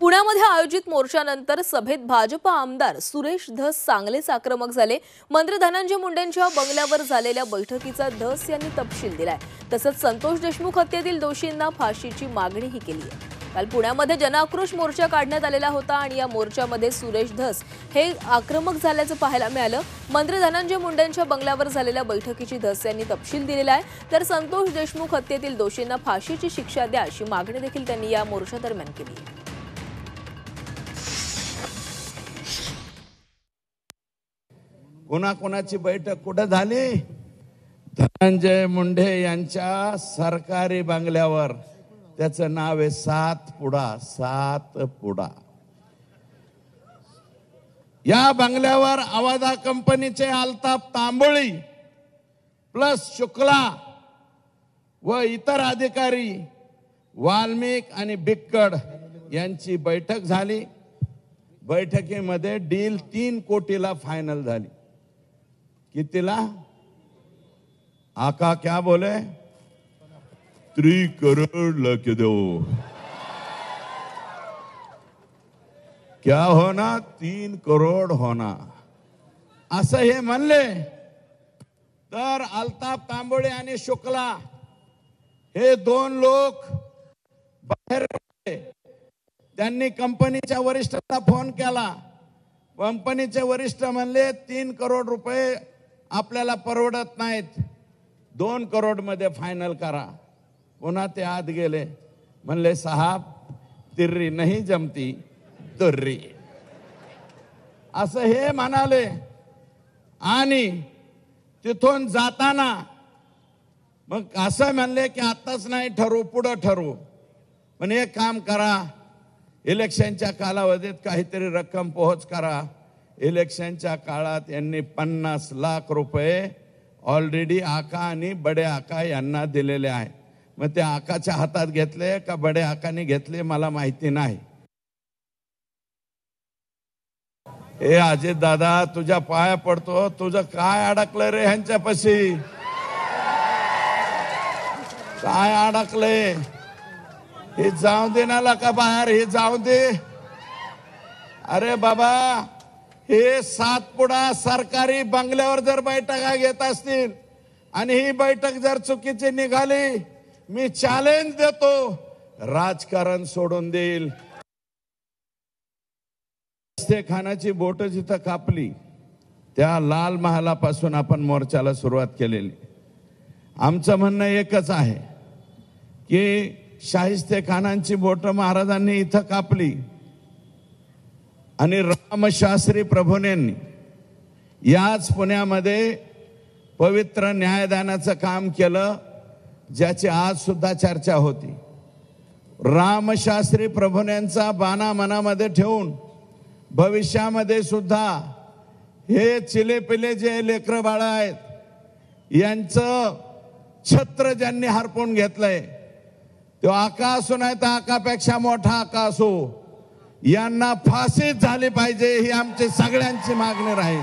पुण्यामध्ये आयोजित मोर्चानंतर सभेत भाजपा आमदार सुरेश धस चांगलेच आक्रमक झाले। मंत्री धनंजय मुंडेंच्या बंगल्यावर झालेल्या बैठकीचा धस यांनी तपशील दिलाय। तसंच संतोष देशमुख हत्येतील दोषींना फाशीची मागणीही केली आहे। काल पुण्यामध्ये जनआक्रोश मोर्चा काढण्यात आलेला होता आणि या मोर्चामध्ये सुरेश धस हे आक्रमक झाल्याचं पाहायला मिळालं। मंत्री धनंजय मुंडेंच्या बंगल्यावर झालेल्या बैठकीची धस यांनी तपशील दिलेला आहे। तर संतोष देशमुख हत्येतील दोषींना फाशीची शिक्षा द्या अशी मागणी देखील त्यांनी या मोर्चादरम्यान केली आहे। कोणाकोणाची बैठक कुठे झाली? धनंजय मुंडे यांच्या सरकारी बंगल्यावर। त्याचं नाव आहे सातपुडा। या बंगल्यावर आवाजा कंपनीचे अल्ताफ तांबोळी प्लस शुक्ला व इतर अधिकारी वाल्मिक आणि बिक्कड यांची बैठक झाली। बैठकीमध्ये डील 3 कोटीला फायनल झाली। कितीला? आका क्या बोले? 3 करोड़ लके दो। क्या होना? 3 करोड़ होना असं हे म्हणले। तर अल्ताफ तांबोळे आणि शुक्ला हे 2 लोक बाहेर गेले। त्यांनी कंपनीच्या वरिष्ठांना फोन केला। कंपनीचे वरिष्ठ म्हणले 3 करोड रुपये आपल्याला परवडत नाहीत, 2 करोड मध्ये फायनल करा। पुन्हा ते आत गेले, म्हणले साहब तिर्री नहीं जमती तुर्री असं हे म्हणाले। आणि तिथून जाताना मग असं म्हणले की आताच नाही ठरवू, पुढे ठरवू। पण एक काम करा, इलेक्शनच्या कालावधीत काहीतरी रक्कम पोहोच करा। इलेक्शनच्या काळात यांनी 50 लाख रुपये ऑलरेडी आका आणि बडे आका यांना दिलेले आहे। मग ते आकाच्या हातात घेतले का बडे आकाने घेतले मला माहिती नाही। ए अजित दादा तुझ्या पाया पडतो, तुझं काय अडकलं रे ह्यांच्यापाशी? काय अडकलंय? हे जाऊ दे ना का बाहेर, हे जाऊ दे। अरे बाबा, हे सातपुडा सरकारी बंगल्यावर जर बैठका घेत असतील आणि ही बैठक जर चुकीची निघाली, मी चॅलेंज देतो, राजकारण सोडून देईल। खानाची बोट जिथं कापली त्या लाल महालापासून आपण मोर्चाला सुरुवात केलेली। आमचं म्हणणं एकच आहे की शाहिस्ते खानांची बोट महाराजांनी इथं कापली आणि रामशास्त्री प्रभूंनी याच पुण्यामध्ये पवित्र न्यायदानाचं काम केलं, ज्याची आज सुद्धा चर्चा होती। रामशास्त्री प्रभूंचा बाणा मनामध्ये ठेवून भविष्यामध्ये सुद्धा हे चिलेपिले जे लेकरं बाळ आहेत यांचं छत्र ज्यांनी हरपून घेतलंय, तो आका असो नाही तर आकापेक्षा मोठा आका असो, यांना फाशीच झाली पाहिजे ही आमची सगळ्यांची मागणी राहील।